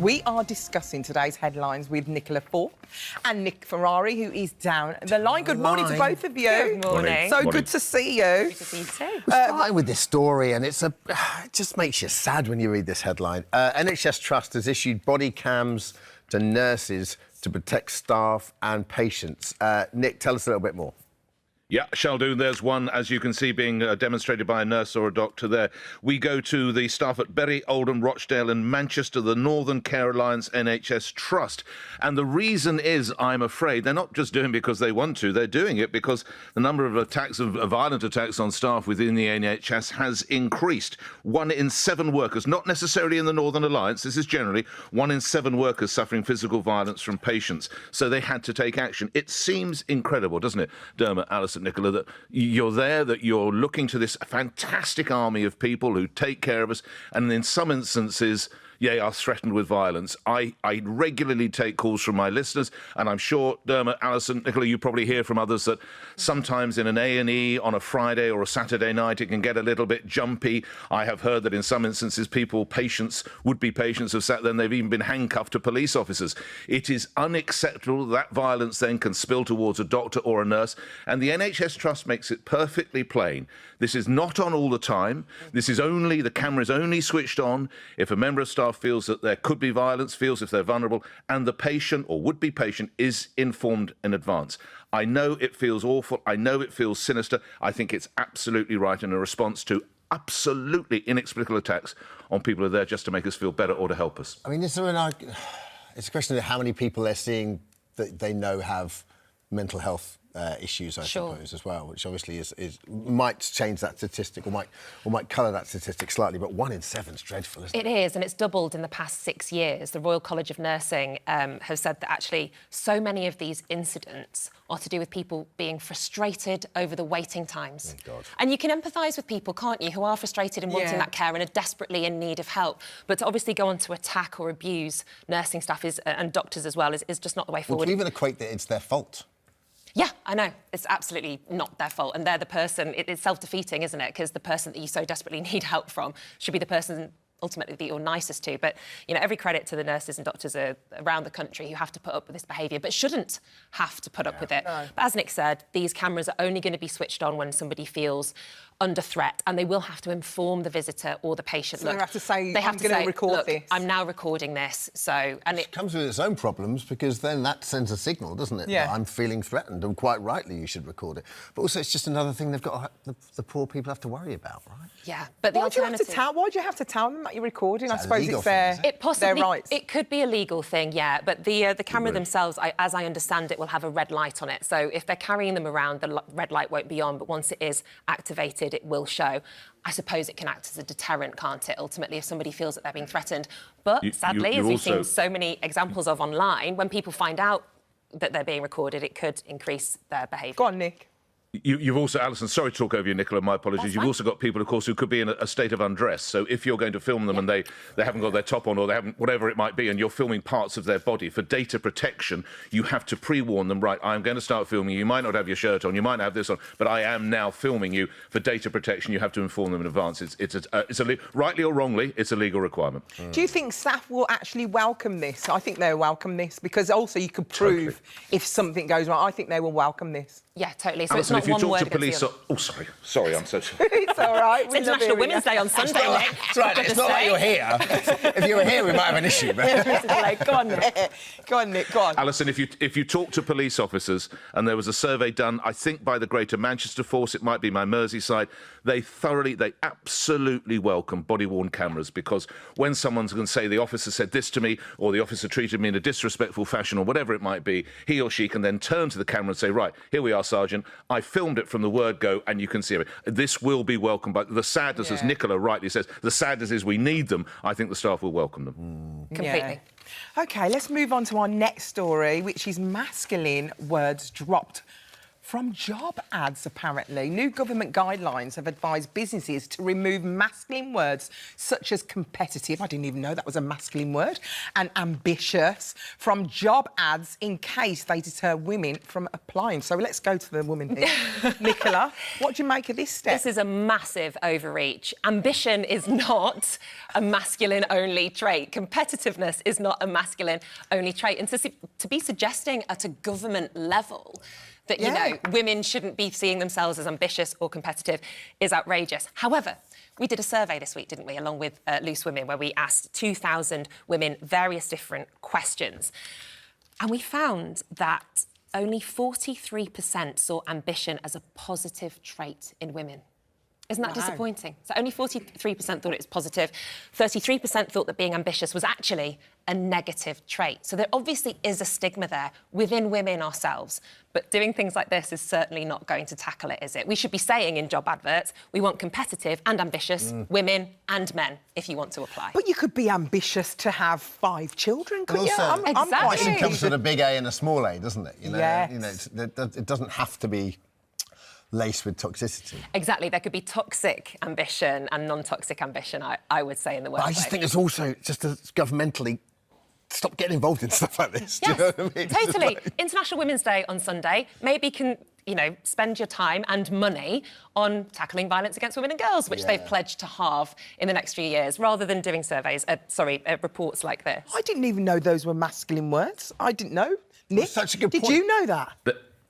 We are discussing today's headlines with Nicola Thorp and Nick Ferrari, who is down the line. Good morning to both of you. Good morning. So good to see you. Good to see you too. We're starting with this story, and it just makes you sad when you read this headline. NHS Trust has issued body cams to nurses to protect staff and patients. Nick, tell us a little bit more. Yeah, shall do. There's one, as you can see, being demonstrated by a nurse or a doctor there. We go to the staff at Bury, Oldham, Rochdale and Manchester, the Northern Care Alliance NHS Trust. And the reason is, I'm afraid, they're not just doing it because they want to, they're doing it because the number of attacks, of violent attacks on staff within the NHS has increased. 1 in 7 workers, not necessarily in the Northern Alliance, this is generally 1 in 7 workers suffering physical violence from patients. So they had to take action. It seems incredible, doesn't it, Dermot, Alison, Nicola, that you're there, that you're looking to this fantastic army of people who take care of us, and in some instances, are threatened with violence. I regularly take calls from my listeners, and I'm sure, Dermot, Alison, Nicola, you probably hear from others that sometimes in an A&E on a Friday or a Saturday night, it can get a little bit jumpy. I have heard that in some instances, patients, would-be patients have sat there and they've even been handcuffed to police officers. It is unacceptable that violence then can spill towards a doctor or a nurse, and the NHS Trust makes it perfectly plain. This is not on all the time. This is only, the camera is only switched on if a member of staff feels that there could be violence, feels if they're vulnerable, and the patient or would-be patient is informed in advance. I know it feels awful. I know it feels sinister. I think it's absolutely right in a response to absolutely inexplicable attacks on people who are there just to make us feel better or to help us. I mean, it's a question of how many people they're seeing that they know have mental health issues, I suppose, as well, which obviously might change that statistic or might colour that statistic slightly. But 1 in 7 is dreadful, isn't it? It is, and it's doubled in the past 6 years. The Royal College of Nursing have said that actually so many of these incidents are to do with people being frustrated over the waiting times. Oh, God. And you can empathise with people, can't you, who are frustrated and wanting that care and are desperately in need of help. But to obviously go on to attack or abuse nursing staff and doctors as well is just not the way forward. Would you even equate that it's their fault? Yeah, I know. It's absolutely not their fault. And they're the person... It's self-defeating, isn't it? Because the person that you so desperately need help from should be the person ultimately that you're nicest to. But, you know, every credit to the nurses and doctors around the country who have to put up with this behaviour, but shouldn't have to put up with it. No. But as Nick said, these cameras are only going to be switched on when somebody feels under threat, and they will have to inform the visitor or the patient. So they have to say, I'm going to record this. I'm now recording this. So, and it comes with its own problems, because then that sends a signal, doesn't it? Yeah. That I'm feeling threatened, and quite rightly you should record it. But also, it's just another thing the poor people have to worry about, right? Yeah, but the alternative... Why do you have to tell them that you're recording? I suppose it's their rights. It could be a legal thing, yeah, but the camera themselves, as I understand it, will have a red light on it. So if they're carrying them around, the red light won't be on, but once it is activated, it will show. I suppose it can act as a deterrent, can't it, ultimately, if somebody feels that they're being threatened. But sadly, as we've seen so many examples of online, when people find out that they're being recorded, it could increase their behaviour. Go on, Nick. You've also, Alison, sorry to talk over you, Nicola, my apologies. You've also got people, of course, who could be in a state of undress. So if you're going to film them and they haven't got their top on or they haven't, whatever it might be, and you're filming parts of their body, for data protection, you have to pre-warn them, right, I'm going to start filming you. You might not have your shirt on, you might not have this on, but I am now filming you. For data protection, you have to inform them in advance. Rightly or wrongly, it's a legal requirement. Do you think staff will actually welcome this? I think they'll welcome this, because also you could prove if something goes wrong. I think they will welcome this. Yeah, totally. So Alison, it's not one word against the other. Oh, sorry, I'm so sorry. It's all right. It's International Women's Day on Sunday, Nick. That's right, it's not like you're here. If you were here, we might have an issue. But... Go on, Nick. Go on, Nick, go on. Alison, if you talk to police officers, and there was a survey done, I think, by the Greater Manchester Force, it might be my Merseyside, they absolutely welcome body-worn cameras, because when someone's going to say the officer said this to me, or the officer treated me in a disrespectful fashion, or whatever it might be, he or she can then turn to the camera and say, right, here we are, Sergeant, I filmed it from the word go, and you can see it. This will be welcomed. But the sadness, as Nicola rightly says, the sadness is we need them. I think the staff will welcome them. Completely. OK, let's move on to our next story, which is masculine words dropped From job ads, apparently. New government guidelines have advised businesses to remove masculine words such as competitive, I didn't even know that was a masculine word, and ambitious from job ads in case they deter women from applying. So let's go to the woman here. Nicola, what do you make of this step? This is a massive overreach. Ambition is not a masculine-only trait. Competitiveness is not a masculine-only trait. And to be suggesting at a government level that, you know, women shouldn't be seeing themselves as ambitious or competitive is outrageous. However, we did a survey this week, didn't we, along with Loose Women, where we asked 2,000 women various different questions. And we found that only 43% saw ambition as a positive trait in women. Isn't that disappointing? So only 43% thought it was positive. 33% thought that being ambitious was actually a negative trait. So there obviously is a stigma there within women ourselves. But doing things like this is certainly not going to tackle it, is it? We should be saying in job adverts, we want competitive and ambitious women and men if you want to apply. But you could be ambitious to have 5 children, couldn't you? Exactly. It comes with a big A and a small A, doesn't it? You know, Yes. you know, it doesn't have to be laced with toxicity. Exactly. There could be toxic ambition and non-toxic ambition, I would say, in the workplace. I just think it's also just as governmentally stop getting involved in stuff like this. Yes, Do you know what I mean? totally. International Women's Day on Sunday. Maybe can, you know, spend your time and money on tackling violence against women and girls, which they've pledged to halve in the next few years, rather than doing surveys, reports like this. I didn't even know those were masculine words. I didn't know. Nick, such a good did point. you know that?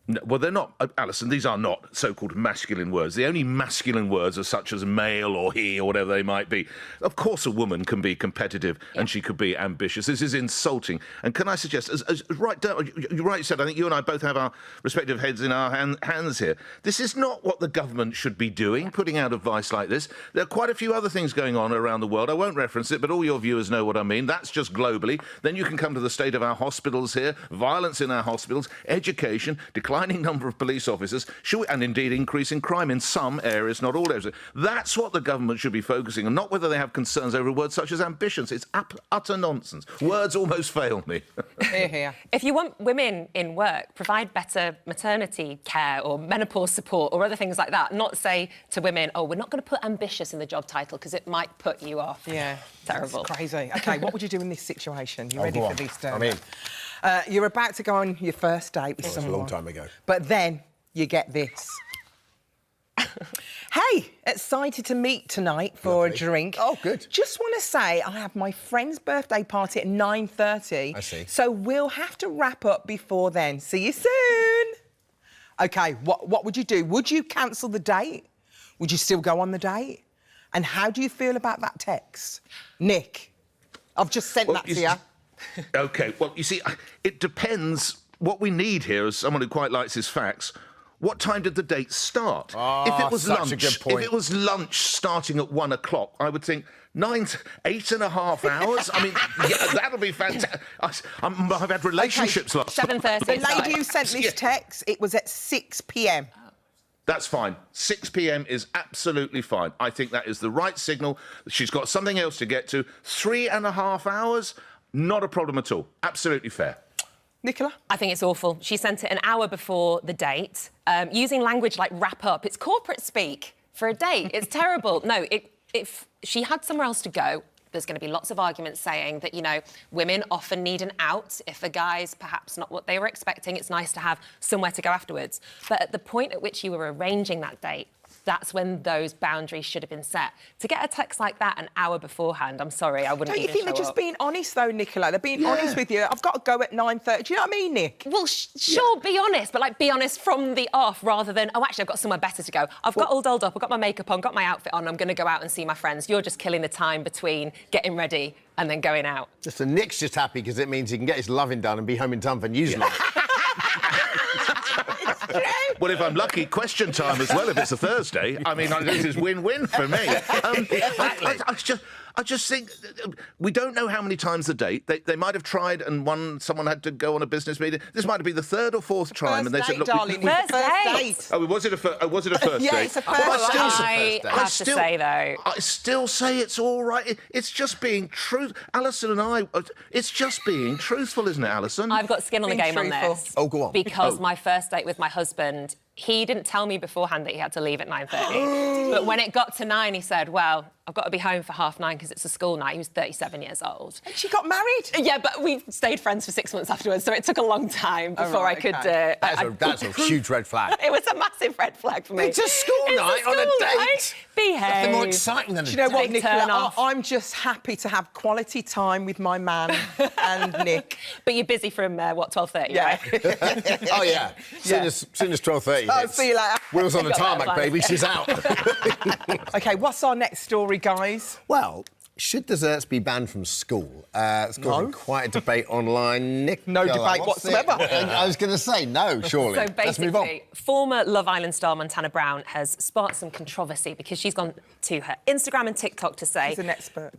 No, well, they're not, Alison, these are not so-called masculine words. The only masculine words are such as male or he or whatever they might be. Of course, a woman can be competitive and she could be ambitious. This is insulting. And can I suggest, as right down, you rightly said, I think you and I both have our respective heads in our hands here. This is not what the government should be doing, putting out advice like this. There are quite a few other things going on around the world. I won't reference it, but all your viewers know what I mean. That's just globally. Then you can come to the state of our hospitals here, violence in our hospitals, education, declining number of police officers, and indeed increasing crime in some areas, not all areas. That's what the government should be focusing on, not whether they have concerns over words such as ambitions. It's utter nonsense. Words almost fail me. Hear, hear. If you want women in work, provide better maternity care or menopause support or other things like that. Not say to women, oh, we're not going to put ambitious in the job title because it might put you off. Yeah. Terrible. That's crazy. OK, what would you do in this situation? You ready go for on. this? I'm in. You're about to go on your first date with someone. That's a long time ago. But then you get this. Hey, excited to meet tonight for a drink. Oh, good. Just want to say I have my friend's birthday party at 9:30. I see. So we'll have to wrap up before then. See you soon. OK, what would you do? Would you cancel the date? Would you still go on the date? And how do you feel about that text? Nick, I've just sent that to you. OK, well, you see, it depends. What we need here, as someone who quite likes his facts, what time did the date start? If it was such lunch, a good point. if it was lunch starting at 1 o'clock, I would think 8.5 hours. I mean, yeah, that'll be fantastic. I've had relationships like 7:30. The lady who sent this text, it was at 6 p.m. That's fine. 6 p.m. is absolutely fine. I think that is the right signal. She's got something else to get to. 3.5 hours, not a problem at all. Absolutely fair. Nicola? I think it's awful. She sent it an hour before the date, using language like wrap up. It's corporate speak for a date. It's terrible. No, if she had somewhere else to go, there's going to be lots of arguments saying that, you know, women often need an out. If a guy's perhaps not what they were expecting, it's nice to have somewhere to go afterwards. But at the point at which you were arranging that date, that's when those boundaries should have been set. To get a text like that an hour beforehand, I'm sorry, I wouldn't. Don't you think they're just being honest, though, Nicola? They're being honest with you. I've got to go at 9:30. Do you know what I mean, Nick? Well, sure, be honest, but, like, be honest from the off rather than, oh, actually, I've got somewhere better to go. I've got all dolled up, I've got my makeup on, got my outfit on, I'm going to go out and see my friends. You're just killing the time between getting ready and then going out. Just the Nick's just happy because it means he can get his loving done and be home in time for Newsnight. Well, if I'm lucky, question time as well, if it's a Thursday. I mean, this is win-win for me. I just think we don't know how many times a date. They might have tried, and someone had to go on a business meeting. This might have been the third or fourth time, and they said, "Look, darling, first date." Oh, was it a first Yeah, date? it's a first I have to say, though, I still say it's all right. It's just being true. Alison and I, it's just being truthful, isn't it, Alison? I've got skin on the game on this. Oh, go on. Because my first date with my husband, he didn't tell me beforehand that he had to leave at 9:30. But when it got to 9, he said, well, I've got to be home for 9:30 because it's a school night. He was 37 years old. And she got married? Yeah, but we stayed friends for 6 months afterwards, so it took a long time before I could... okay. That's a huge red flag. It was a massive red flag for me. It's a school night on a date. Behave. Nothing more exciting than a Do you know what, Big turn Nicola? off. I'm just happy to have quality time with my man and Nick. But you're busy from, 12:30, Yeah. right? Oh, yeah. Soon as 12:30 I'll hits, see you later. wheels on the Got that tarmac, one. baby, she's out. OK, what's our next story, guys? Well, should desserts be banned from school? It's causing quite a debate online. No debate whatsoever. I was going to say no, surely. So Let's move on. basically, former Love Island star Montana Brown has sparked some controversy because she's gone to her Instagram and TikTok to say... She's an expert.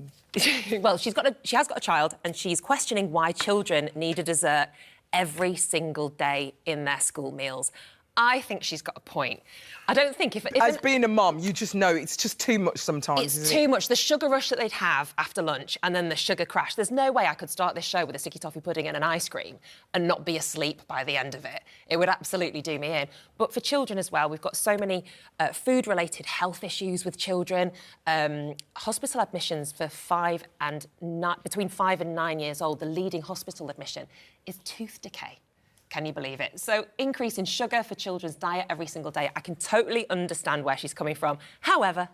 Well, she has got a child, and she's questioning why children need a dessert every single day in their school meals. I think she's got a point. I don't think if As being a mum, you just know it's just too much sometimes, it's isn't too much. The sugar rush that they'd have after lunch and then the sugar crash. There's no way I could start this show with a sticky toffee pudding and an ice cream and not be asleep by the end of it. It would absolutely do me in. But for children as well, we've got so many food-related health issues with children. Hospital admissions for between 5 and 9 years old, the leading hospital admission is tooth decay. Can you believe it? So increase in sugar for children's diet every single day. I can totally understand where she's coming from. However,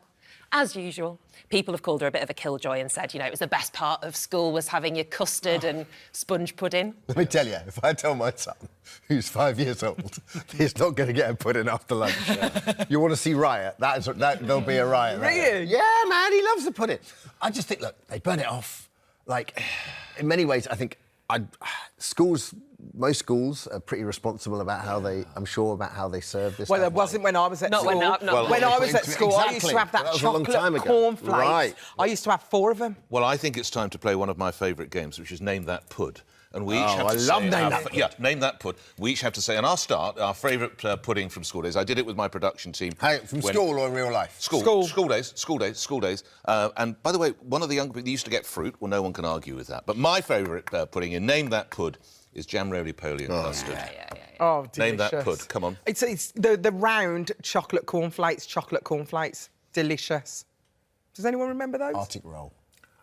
as usual, people have called her a bit of a killjoy and said, it was the best part of school was having your custard and sponge pudding. Let me tell you, if I tell my son, who's 5 years old, he's not going to get a pudding after lunch. You want to see riot? There'll be a riot. Really? Yeah, man, he loves the pudding. I just think, look, they burn it off. Like, in many ways, I think most schools are pretty responsible about how they serve this. Well, there wasn't when I was at Not school. when I was at school, I used to have that was a long time chocolate ago. cornflakes. Right. I used to have 4 of them. Well, I think it's time to play one of my favourite games, which is Name That Pud. And we each have I to love say... Name That Pud. Yeah, Name That Pud. We each have to say, and I'll start, our favourite pudding from school days. I did it with my production team. Hey, from school or in real life? School days. And, by the way, one of the young people used to get fruit. Well, no one can argue with that. But my favourite pudding in Name That Pud is jam roly-poly and custard. Yeah. Oh, delicious. Name that pud, come on. It's the round chocolate cornflakes. Delicious. Does anyone remember those? Arctic roll.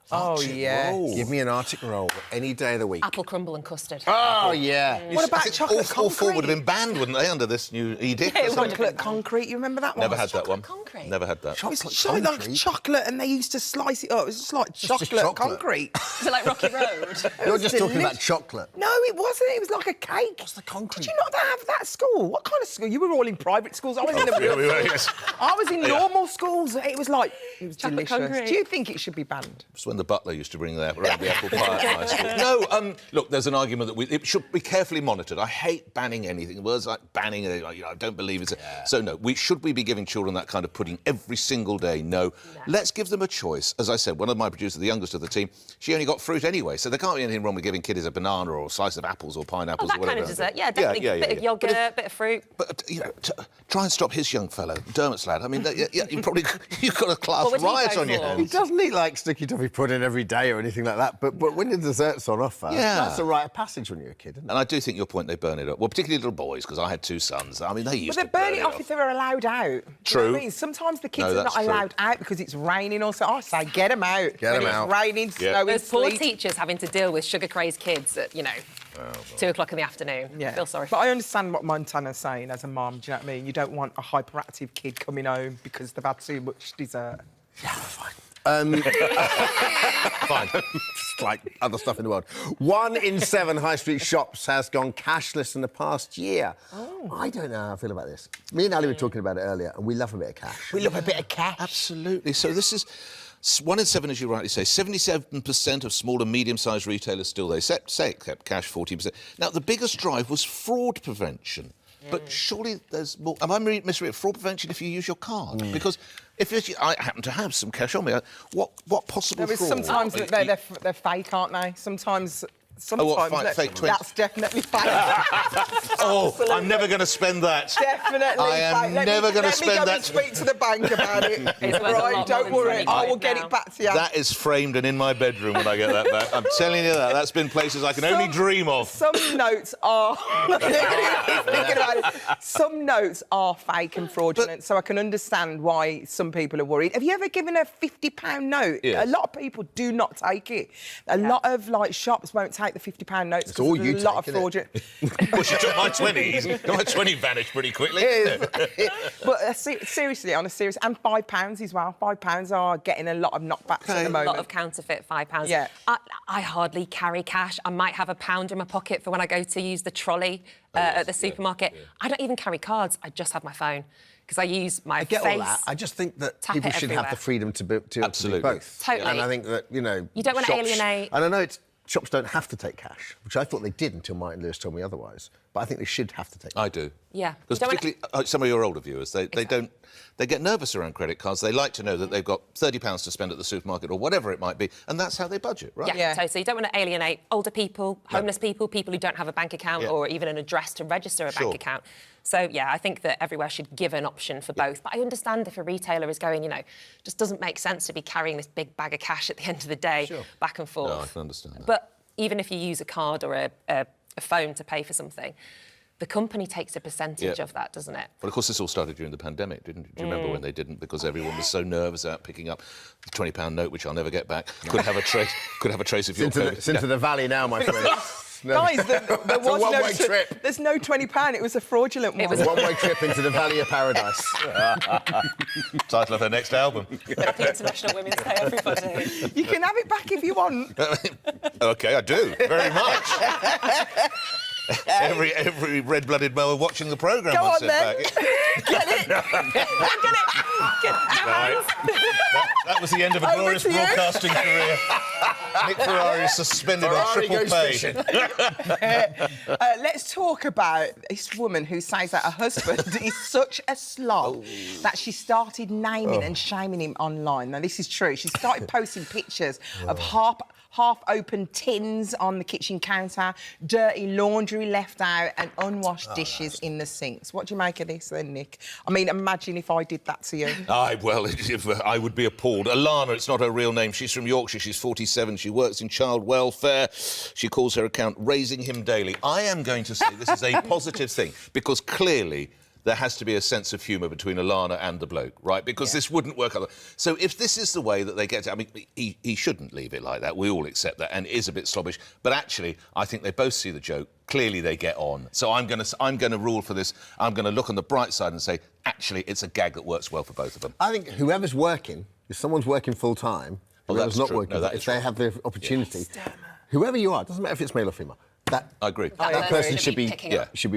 Oh, yeah. Give me an Arctic roll any day of the week. Apple crumble and custard. Oh, yeah. What about chocolate all four would concrete? have been banned, wouldn't they, under this new edict? Yeah, it would have Chocolate concrete, you remember that one? Never had that one. concrete? Never had that. It's Chocolate like concrete? chocolate, and they used to slice it up. It was just like chocolate chocolate. concrete. Is it like Rocky Road? You're just talking about delicious. chocolate. No, it wasn't. It was like a cake. What's the concrete? Did you not have that at school? What kind of school? You were all in private schools. I was in the Yeah, we were, yes. I was in normal schools. It was Chocolate delicious. concrete. Do you think it should be banned? It's when the butler used to bring around the apple pie at my school. No, look, there's an argument that it should be carefully monitored. I hate banning anything. Words like banning, I don't believe it's... So, no, should we be giving children that kind of pudding every single day? No. Let's give them a choice. As I said, one of my producers, the youngest of the team, she only got fruit anyway, so there can't be anything wrong with giving kiddies a banana or a slice of apples or pineapples that or whatever. kind of dessert. Yeah, definitely. Bit of yogurt, bit of fruit. But, try and stop his young fellow, Dermot's lad. I mean, you've got a class What would he riot go on your for? He hands. doesn't eat like sticky toffee pudding every day or anything like that, but when the dessert's on offer, that's a rite of passage when you're a kid, isn't it? And I do think your point, they burn it up. Well, particularly little boys, because I had 2 sons. I mean, they used But to they burn it off if they were allowed out. Do you know True. what I mean? Sometimes the kids No, are not that's true. allowed out because it's raining or so. I say, get them out. Get 'em when out. It's raining, snowing, Those poor sleet. teachers having to deal with sugar-crazed kids at, 2 o'clock in the afternoon. Yeah. I feel sorry for But I understand what Montana's saying as a mum. Do you know what I mean? You don't want a hyperactive kid coming home because they've had too much dessert. Yeah, fine. Fine. It's like other stuff in the world. 1 in 7 high street shops has gone cashless in the past year. Oh. I don't know how I feel about this. Me and Ali were talking about it earlier, and we love a bit of cash. We love a bit of cash. Absolutely. So this is 1 in 7, as you rightly say. 77% of small and medium-sized retailers still, they say, kept cash 40%. Now, the biggest drive was fraud prevention. But surely there's more. Am I misreading fraud prevention if you use your card? Because if I happen to have some cash on me, what possible fraud? Sometimes they're fake, aren't they? Sometimes fake twins? That's definitely fake. I'm never going to spend that. Definitely. I am never going to spend that. Let me go and speak to the bank about it. Right, don't worry. I will get it back to you. That is framed and in my bedroom when I get that back. I'm telling you that. That's been places I can only dream of. Some notes are... thinking about it. Some notes are fake and fraudulent, so I can understand why some people are worried. Have you ever given a £50 note? Yes. A lot of people do not take it. A lot of shops won't take the £50 notes because there's a lot of fraudulent. Well, she took my 20s. My 20 vanished pretty quickly. But seriously, on a serious... And £5 as well. £5 are getting a lot of knockbacks at the moment. A lot of counterfeit £5. Yeah. I hardly carry cash. I might have £1 in my pocket for when I go to use the trolley at the supermarket. Yeah. I don't even carry cards. I just have my phone. Because I use my face. I get all that. I just think that people should have the freedom to do both. Totally. And I think that, you know... You don't want to alienate... And I know shops don't have to take cash, which I thought they did until Martin Lewis told me otherwise. But I think they should have to take cash. I do. Yeah. Because particularly some of your older viewers, they get nervous around credit cards. They like to know that they've got £30 to spend at the supermarket or whatever it might be, and that's how they budget, right? Yeah. So you don't want to alienate older people, homeless people, people who don't have a bank account or even an address to register a bank account. So, yeah, I think that everywhere should give an option for both. But I understand if a retailer is going, just doesn't make sense to be carrying this big bag of cash at the end of the day, back and forth. No, I can understand that. But even if you use a card or a phone to pay for something, the company takes a percentage of that, doesn't it? Well, of course, this all started during the pandemic, didn't it? Do you remember when they didn't? Because everyone was so nervous about picking up the £20 note, which I'll never get back. Could have a trace of your code. It's into the valley now, my friend. Guys, there was one-way trip. There's no £20. It was a fraudulent one. It was a one-way trip into the Valley of Paradise. Title of her next album. Happy International Women's Day, everybody. You can have it back if you want. OK, I do, very much. Every red-blooded mower watching the programme Go wants on, it then. back. Get it. Right. That was the end of a glorious broadcasting career. Nick Ferrari is suspended on triple pay. Let's talk about this woman who says that her husband is such a slob that she started naming and shaming him online. Now, this is true. She started posting pictures of half-open tins on the kitchen counter, dirty laundry left out and unwashed dishes in the sinks. What do you make of this then, Nick? I mean, imagine if I did that to you. I would be appalled. Alana, it's not her real name. She's from Yorkshire. She's 47. She works in child welfare. She calls her account Raising Him Daily. I am going to say this is a positive thing because clearly there has to be a sense of humour between Alana and the bloke, right? Because this wouldn't work otherwise. So if this is the way that they get to... I mean, he shouldn't leave it like that. We all accept that, and it is a bit slobbish. But actually, I think they both see the joke. Clearly, they get on. So I'm going to rule for this. I'm going to look on the bright side and say, actually, it's a gag that works well for both of them. I think whoever's working, if someone's working full-time, whoever's not working, if they have the opportunity, whoever you are, it doesn't matter if it's male or female, I agree. That person should be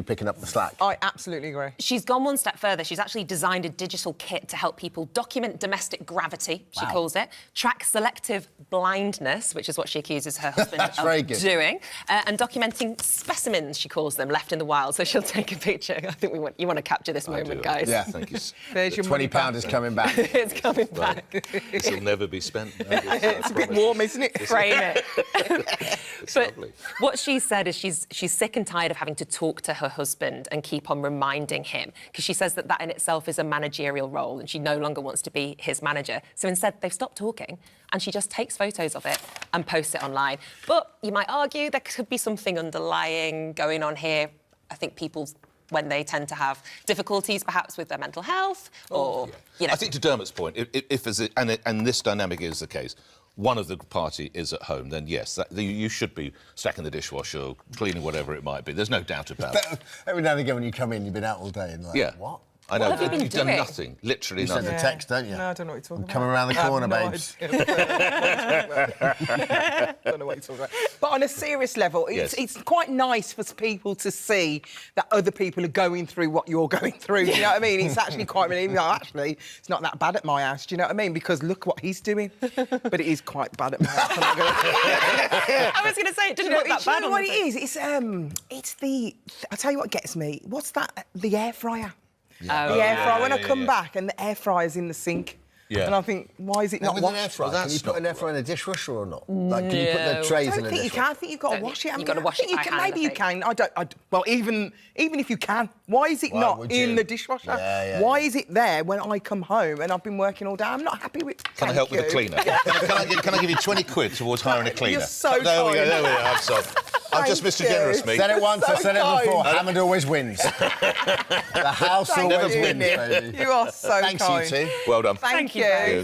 picking up the slack. I absolutely agree. She's gone one step further. She's actually designed a digital kit to help people document domestic gravity, she calls it, track selective blindness, which is what she accuses her husband of doing, and documenting specimens, she calls them, left in the wild. So she'll take a picture. I think you want to capture this moment, guys. Yeah, thank you. There's your £20 is coming back. It's coming back. This will never be spent. It's a bit warm, isn't it? Frame it. But what she said is she's sick and tired of having to talk to her husband and keep on reminding him, because she says that in itself is a managerial role and she no longer wants to be his manager. So instead, they've stopped talking and she just takes photos of it and posts it online. But you might argue there could be something underlying going on here. I think when they tend to have difficulties, perhaps with their mental health, or I think to Dermot's point, if this dynamic is the case, one of the party is at home, then yes, you should be stacking the dishwasher, cleaning whatever it might be. There's no doubt about it. Every now and again when you come in, you've been out all day and what? I know. What have you been You've done doing? nothing. Literally You sent nothing. a text, don't you? No, I don't know what you're talking about. Coming around the corner, I have babes. no idea. Don't know what you're talking about. But on a serious level, it's quite nice for people to see that other people are going through what you're going through. Do you know what I mean? It's actually quite really... Actually, it's not that bad at my house. Do you know what I mean? Because look what he's doing. But it is quite bad at my house. I'm not gonna... I was going to say, it didn't look that bad. Do you know what it is? It's the... I'll tell you what gets me. What's that? The air fryer. Yeah. The air fryer. When I come back and the air fryer's in the sink. Yeah. And I think, why is it not With an washed? air fryer, Well, can you that's put an not air fryer in a dishwasher or not? Like, can you put the I trays in don't a think you dishwasher? can. I think you've got to Don't wash you? it. You've got to wash it by hand, Maybe I you think. can. I don't. Well, even if you can, why is it Why not would in you? the dishwasher? Yeah, Why is it there when I come home and I've been working all day? I'm not happy with. Can I help with the cleaner? Can I give you 20 quid towards hiring a cleaner? You're so There we go. kind. There we are. I'm just Thank Mr. you. Generous, me. Said it once, So I said it kind. before. Hammond always wins. The house Thank always you, wins, Nick. baby. You are so Thanks, kind. you two. Well done. Thank you. you, babe.